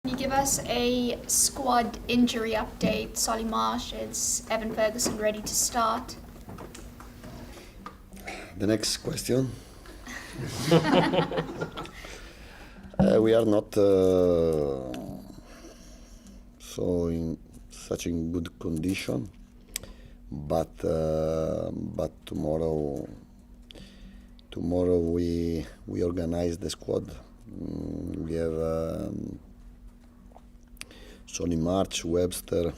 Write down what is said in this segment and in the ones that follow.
Can you give us a squad injury update? Solly Marsh, is Evan Ferguson ready to start? The next question. We are not so in such a good condition, but tomorrow we organize the squad. We have Sonny March, Webster,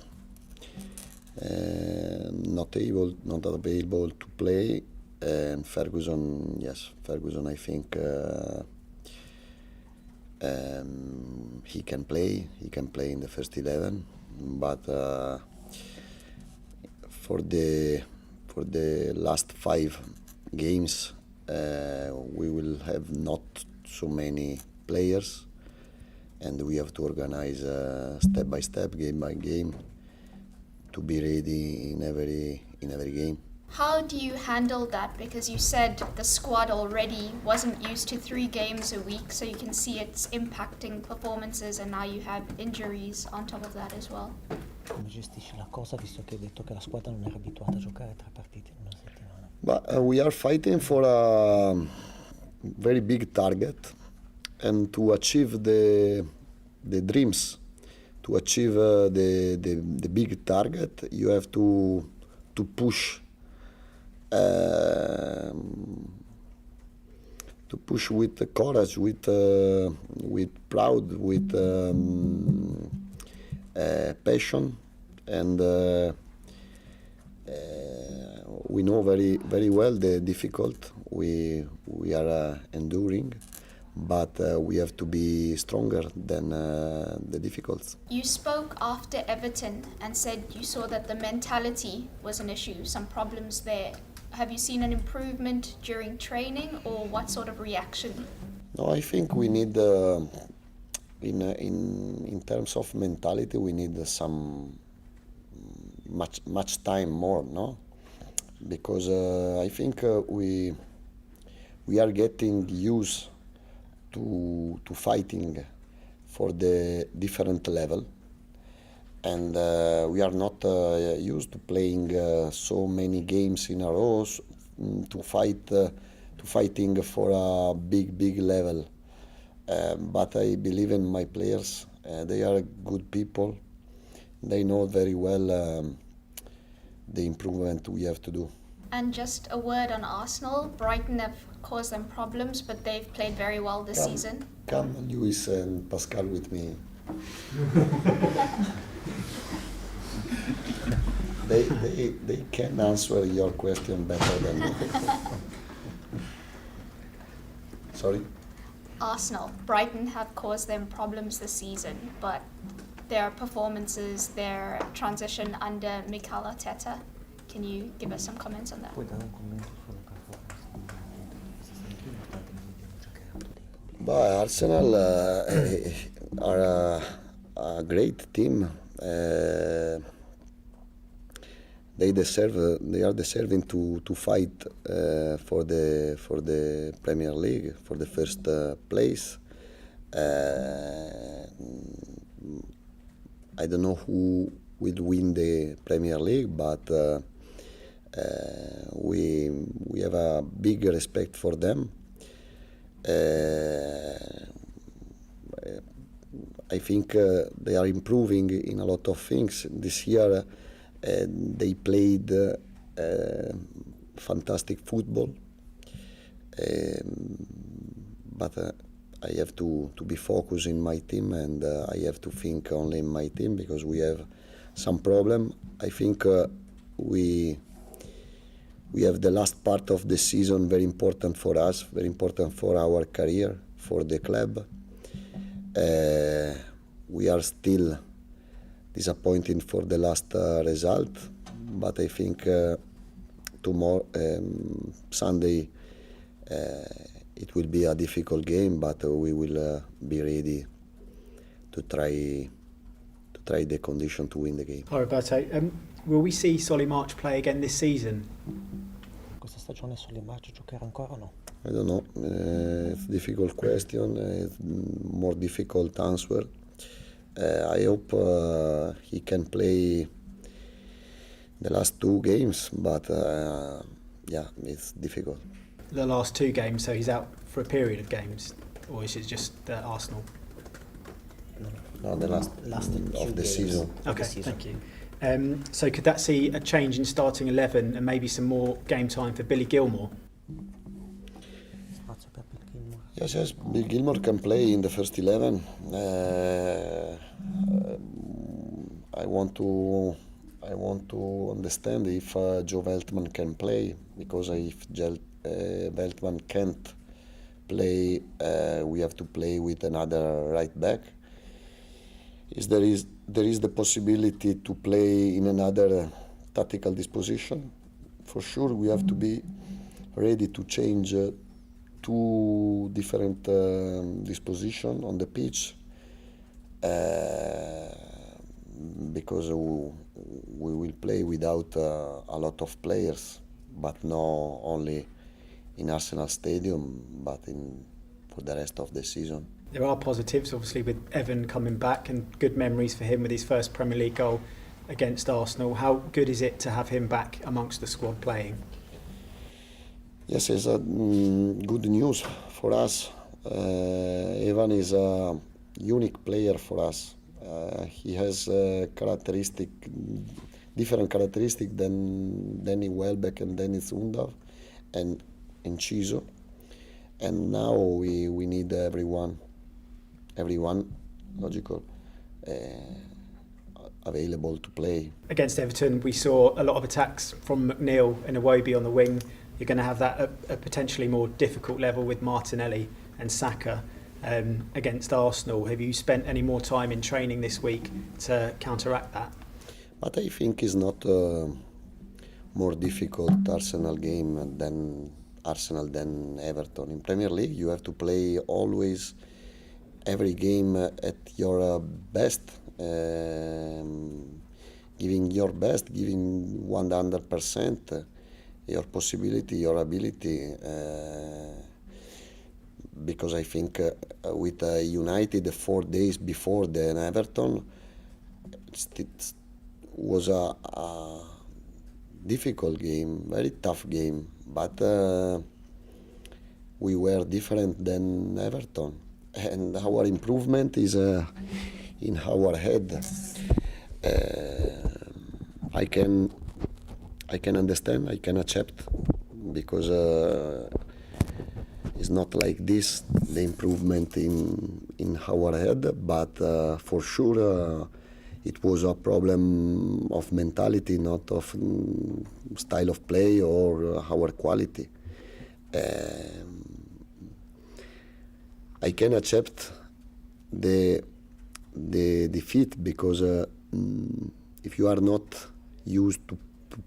not available to play, and Ferguson. Yes, Ferguson. I think he can play. He can play in the first 11, but for the last 5 games, we will have not so many players, and we have to organize step by step, game by game, to be ready in every game. How do you handle that? Because you said the squad already wasn't used to 3 games a week, so you can see it's impacting performances, and now you have injuries on top of that as well. Come gestisci la cosa, visto che hai detto che la squadra non era abituata a giocare 3 partite in una settimana? But we are fighting for a very big target, and to achieve the dreams, to achieve the big target, you have to push. To push with courage, with pride, with passion, and we know very well the difficult we are enduring, but we have to be stronger than the difficulties. You spoke after Everton and said you saw that the mentality was an issue, some problems there. Have you seen an improvement during training, or what sort of reaction? No, I think we need, in terms of mentality, we need some much time more, no? Because I think we are getting used to fighting for the different level, and we are not used to playing so many games in a row, to fighting for a big level. But I believe in my players. They are good people. They know very well the improvement we have to do. And just a word on Arsenal. Brighton have caused them problems, but they've played very well this season. Come, Luis and Pascal, with me. They can answer your question better than me. Sorry? Arsenal. Brighton have caused them problems this season, but their performances, their transition under Mikel Arteta. Can you give us some comments on that? Puoi dare un commento sulla performance di questa stagione, nonostante non abbiano giocato tempo? But Arsenal are a great team. They are deserving to fight for the Premier League, for the first place. I don't know who will win the Premier League, but we have a big respect for them. I think they are improving in a lot of things. This year they played fantastic football, but I have to be focused in my team, and I have to think only in my team, because we have some problem. I think we have the last part of the season very important for us, very important for our career, for the club. We are still disappointing for the last result, but I think tomorrow, Sunday, it will be a difficult game, but we will be ready to try the condition to win the game. Hi Roberto, will we see Solly March play again this season? Questa stagione Solly March giocherà ancora o no? I don't know. It's a difficult question. It's more difficult answer. I hope he can play the last two games, but yeah, it's difficult. The last two games, so he's out for a period of games, or is it just Arsenal? No, the last two of the games. season. Okay, season. thank you. So could that see a change in starting 11 and maybe some more game time for Billy Gilmore? Spazio per Bill Gilmore. Yes, Bill Gilmore can play in the first 11. I want to understand if Joe Veltman can play, because if Veltman can't play, we have to play with another right back. There is the possibility to play in another tactical disposition. For sure, we have to be ready to change two different disposition on the pitch, because we will play without a lot of players, but not only in Arsenal Stadium, but for the rest of the season. There are positives, obviously, with Evan coming back and good memories for him with his first Premier League goal against Arsenal. How good is it to have him back amongst the squad playing? Yes, it's good news for us. Evan is a unique player for us. He has different characteristic than Danny Welbeck and Dennis Undav and Enciso. And now we need everyone logical, available to play. Against Everton, we saw a lot of attacks from McNeil and Iwobi on the wing. You're going to have that at a potentially more difficult level with Martinelli and Saka. Against Arsenal, have you spent any more time in training this week to counteract that? But I think it's not more difficult Arsenal game than Everton. In Premier League, you have to play always every game at your best, giving your best, giving 100%, your possibility, your ability. Because I think with United 4 days before the Everton, it was a difficult game, very tough game, but we were different than Everton, and our improvement is in our head. I can understand, I can accept, because it's not like this, the improvement in our head, but for sure it was a problem of mentality, not of style of play or our quality. I can accept the defeat, because if you are not used to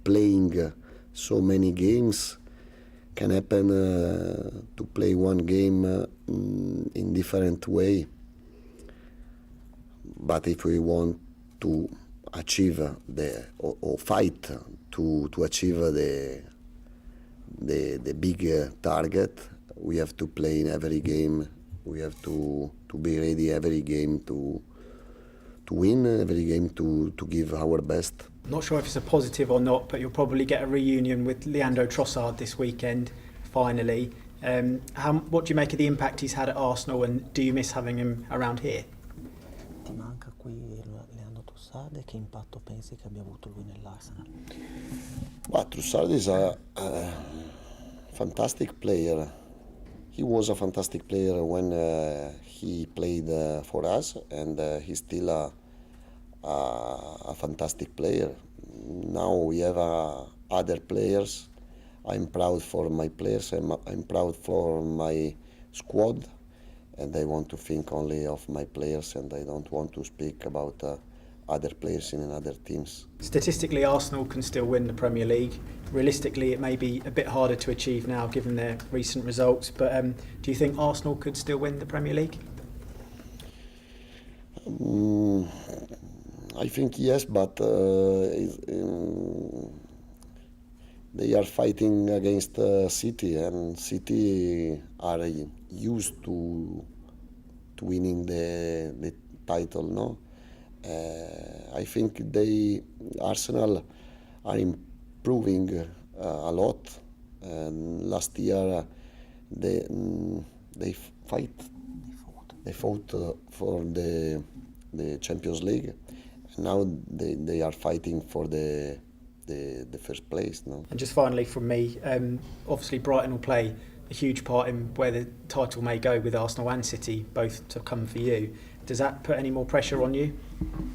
playing so many games, can happen to play one game in different way. But if we want to achieve or fight to achieve the big target, we have to play in every game. We have to be ready every game to win, every game to give our best. Not sure if it's a positive or not, but you'll probably get a reunion with Leandro Trossard this weekend, finally. What do you make of the impact he's had at Arsenal, and do you miss having him around here? Ti manca qui Leandro Trossard, e che impatto pensi che abbia avuto lui nell'Arsenal? But Trossard is a fantastic player. He was a fantastic player when he played for us, and he's still a fantastic player. Now we have other players. I'm proud for my players. I'm proud for my squad, and I want to think only of my players, and I don't want to speak about other players in other teams. Statistically, Arsenal can still win the Premier League. Realistically, it may be a bit harder to achieve now given their recent results, but do you think Arsenal could still win the Premier League? I think yes, but they are fighting against City, and City are used to winning the title, no? I think Arsenal are improving a lot. And last year they fight they fought for the Champions League. And now they are fighting for the first place. No. And just finally from me, obviously Brighton will play a huge part in where the title may go with Arsenal and City, both to come for you. Does that put any more pressure on you?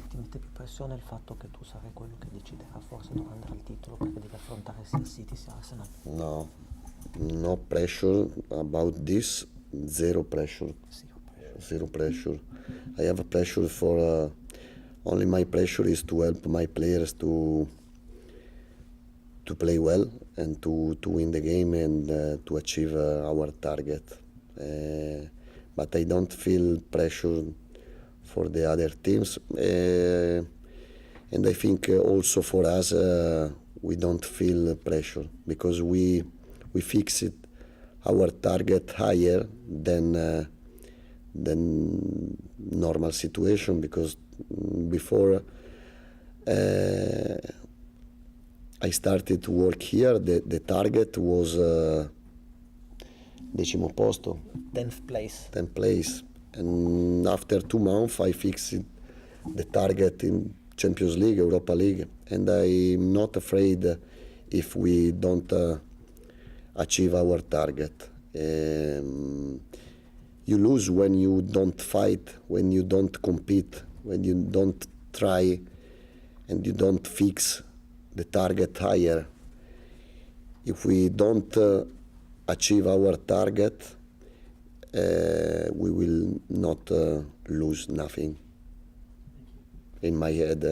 Ti mette più pressione il fatto che tu sarai quello che deciderà forse dove andrà il titolo perché devi affrontare sia City sia Arsenal? No, no pressure about this. Zero pressure. Zero pressure. I have a pressure for only my pressure is to help my players to play well and to win the game and to achieve our target. But I don't feel pressure for the other teams, and I think also for us we don't feel pressure because we fixed our target higher than normal situation, because before I started to work here, the target was decimo posto, 10th place. 10th place, and after 2 months I fixed the target in Champions League, Europa League, and I'm not afraid if we don't achieve our target. You lose when you don't fight, when you don't compete, when you don't try and you don't fix the target higher. If we don't achieve our target, we will not lose nothing. In my head,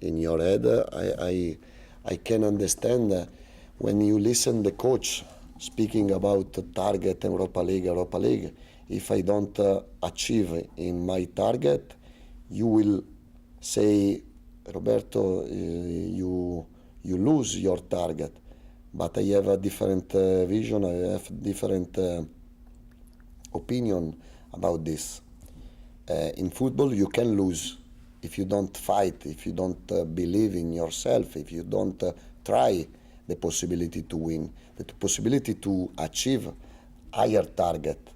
in your head, I can understand when you listen the coach speaking about the target Europa League. If I don't achieve in my target, you will say, Roberto, you lose your target. But I have a different vision, I have different opinion about this. In football, you can lose if you don't fight, if you don't believe in yourself, if you don't try the possibility to win, the possibility to achieve higher target.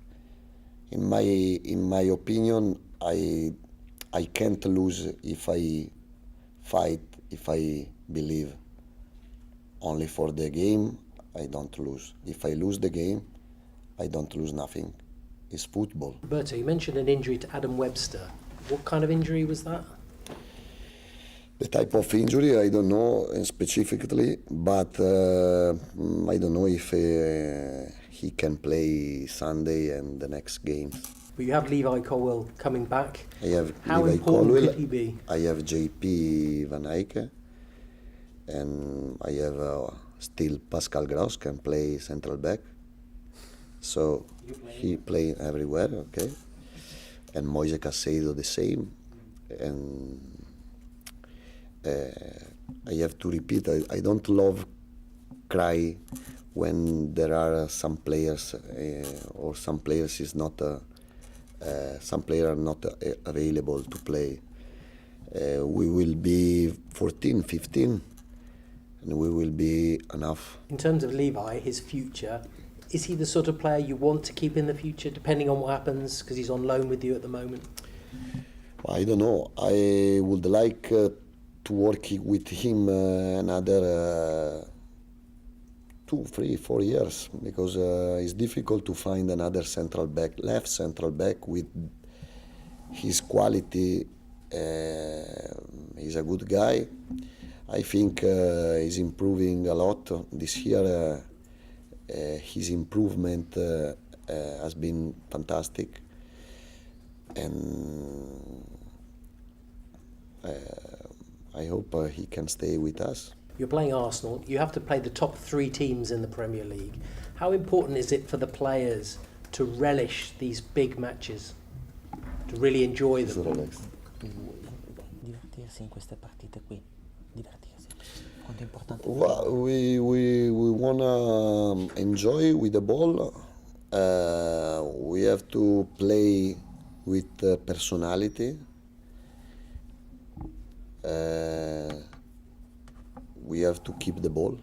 In my opinion, I can't lose if I fight, if I believe. Only for the game, I don't lose. If I lose the game, I don't lose nothing. It's football. Roberto, you mentioned an injury to Adam Webster. What kind of injury was that? The type of injury, I don't know specifically, but I don't know if he can play Sunday and the next game. But you have Levi Colwill coming back. I have How Levi important Colwill, could he be? I have JP Van Eyck, and I have still Pascal Gross can play central back. So he play everywhere, okay. And Moise Caicedo the same. And I have to repeat, I don't love cry when there are some players or some players is not some players are not available to play. We will be 14, 15, and we will be enough. In terms of Levi, his future, is he the sort of player you want to keep in the future, depending on what happens, because he's on loan with you at the moment? I don't know. I would like to work with him another 2, 3, 4 years, because it's difficult to find another left central back with his quality. He's a good guy. I think he's improving a lot this year. His improvement has been fantastic, and I hope he can stay with us. You're playing Arsenal. You have to play the top 3 teams in the Premier League. How important is it for the players to relish these big matches, to really enjoy them? Divertirsi in queste partite qui, divertirsi. Quanto è importante? Well, we wanna enjoy with the ball. We have to play with personality. we have to keep the ball,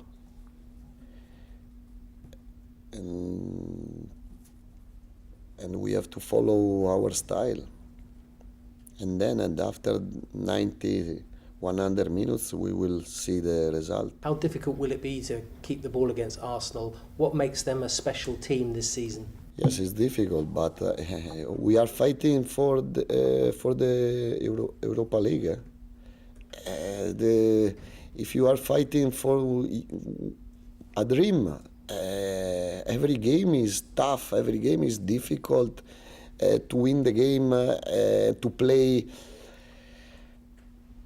and we have to follow our style. And then, and after 90, 100 minutes, we will see the result. How difficult will it be to keep the ball against Arsenal? What makes them a special team this season? Yes, it's difficult, but we are fighting for the Europa League. If you are fighting for a dream, every game is tough, every game is difficult. To win the game, to play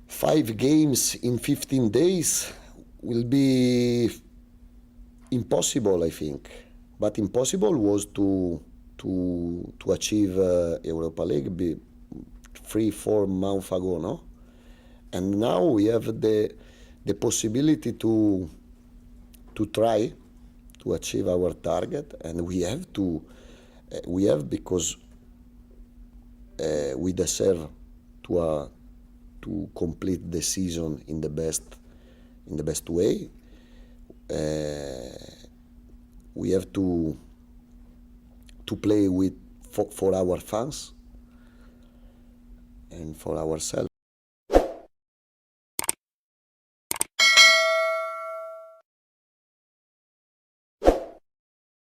5 games in 15 days will be impossible, I think. But impossible was to achieve Europa League 3-4 months ago, no? And now we have the possibility to try to achieve our target, and we have because we deserve to complete the season in the best way. We have to play for our fans and for ourselves.